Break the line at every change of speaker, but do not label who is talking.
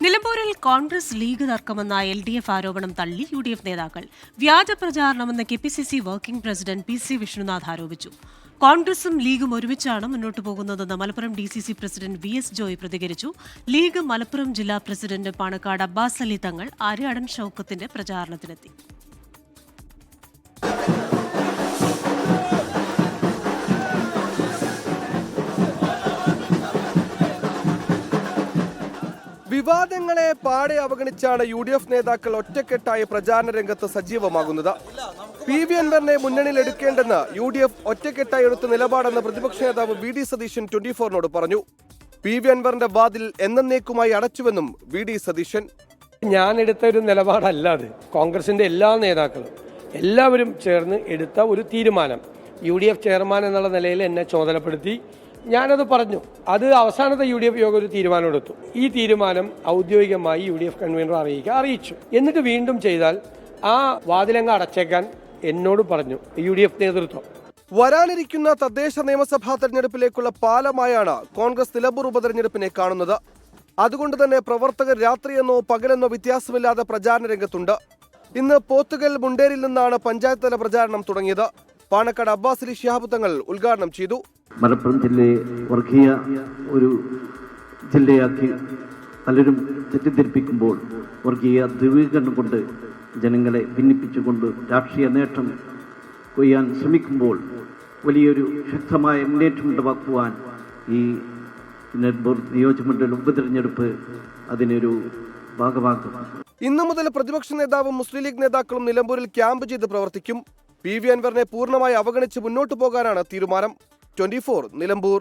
നിലമ്പൂരിൽ Congress league തർക്കമെന്ന LDF ആരോപണം തള്ളി UDF നേതാക്കൾ. വ്യാജ പ്രചാരണമെന്ന് KPCC working president PC Vishnunath ആരോപിച്ചു. കോൺഗ്രസും ലീഗും ഒരുമിച്ചാണ് മുന്നോട്ടു പോകുന്നതെന്ന് Malappuram DCC president VS Joy പ്രതികരിച്ചു. ലീഗ് മലപ്പുറം ജില്ലാ പ്രസിഡന്റ് പാണക്കാട് അബ്ബാസ് അലി തങ്ങൾ ആര്യാടൻ ഷൌക്കത്തിന്റെ പ്രചാരണത്തിനെത്തി.
വിവാദങ്ങളെ പാടെ അവഗണിച്ചാണ് UDF നേതാക്കൾ ഒറ്റക്കെട്ടായ പ്രചാരണ രംഗത്ത് സജീവമാകുന്നത്. PV അൻവറിനെ മുന്നണിയിൽ എടുക്കേണ്ടെന്ന് UDF ഒറ്റക്കെട്ടായി എടുത്ത നിലപാടെന്ന് പ്രതിപക്ഷ നേതാവ് VD സതീശൻ 24നോട് പറഞ്ഞു. PV അൻവറിന്റെ വാതിൽ എന്നേക്കുമായി അടച്ചുവെന്നും VD സതീശൻ.
ഞാൻ എടുത്ത ഒരു നിലപാടല്ല അത്. കോൺഗ്രസിന്റെ എല്ലാ നേതാക്കളും എല്ലാവരും ചേർന്ന് എടുത്ത ഒരു തീരുമാനം. UDF ചെയർമാൻ എന്നുള്ള നിലയിൽ എന്നെ ചുമതലപ്പെടുത്തി. ഞാനത് പറഞ്ഞു. അത് അവസാനത്തെ UDF യോഗം ഒരു തീരുമാനമെടുത്തു. ഈ തീരുമാനം ഔദ്യോഗികമായി UDF കൺവീനർ അറിയിച്ചു. എന്നിട്ട് വീണ്ടും ചെയ്താൽ ആ വാതിലങ്ങ് അടച്ചേക്കാൻ എന്നോട് പറഞ്ഞു UDF നേതൃത്വം.
വരാനിരിക്കുന്ന തദ്ദേശ നിയമസഭാ തെരഞ്ഞെടുപ്പിലേക്കുള്ള പാലമായാണ് കോൺഗ്രസ് നിലമ്പൂർ ഉപതെരഞ്ഞെടുപ്പിനെ കാണുന്നത്. അതുകൊണ്ട് തന്നെ പ്രവർത്തകർ രാത്രിയെന്നോ പകലെന്നോ വ്യത്യാസമില്ലാതെ പ്രചാരണ രംഗത്തുണ്ട്. ഇന്ന് പോത്തുകൽ മുണ്ടേരിൽ നിന്നാണ് പഞ്ചായത്ത് തല പ്രചാരണം തുടങ്ങിയത്. പാണക്കാട് അബ്ബാസ് അലി ശിഹാബ് തങ്ങൾ ഉദ്ഘാടനം ചെയ്തു.
മലപ്പുറം ജില്ലയെ വർഗീയ ഒരു ജില്ലയാക്കി പലരും തെറ്റിദ്ധരിപ്പിക്കുമ്പോൾ, വർഗീയ ധ്രുവീകരണം കൊണ്ട് ജനങ്ങളെ ഭിന്നിപ്പിച്ചുകൊണ്ട് രാഷ്ട്രീയ നേട്ടം കൊയ്യാൻ ശ്രമിക്കുമ്പോൾ വലിയൊരു ശക്തമായ മുന്നേറ്റം ഉണ്ടാക്കുവാൻ ഈ നിലമ്പൂർ നിയോജകമണ്ഡലം ഉപതെരഞ്ഞെടുപ്പ് അതിനൊരു ഭാഗമാക്കും.
ഇന്നു മുതൽ പ്രതിപക്ഷ നേതാവും മുസ്ലിം ലീഗ് നേതാക്കളും നിലമ്പൂരിൽ ക്യാമ്പ് ചെയ്ത് പ്രവർത്തിക്കും. PV അൻവറിനെ പൂർണ്ണമായി അവഗണിച്ച് മുന്നോട്ടു പോകാനാണ് തീരുമാനം. 24 നിലമ്പൂർ.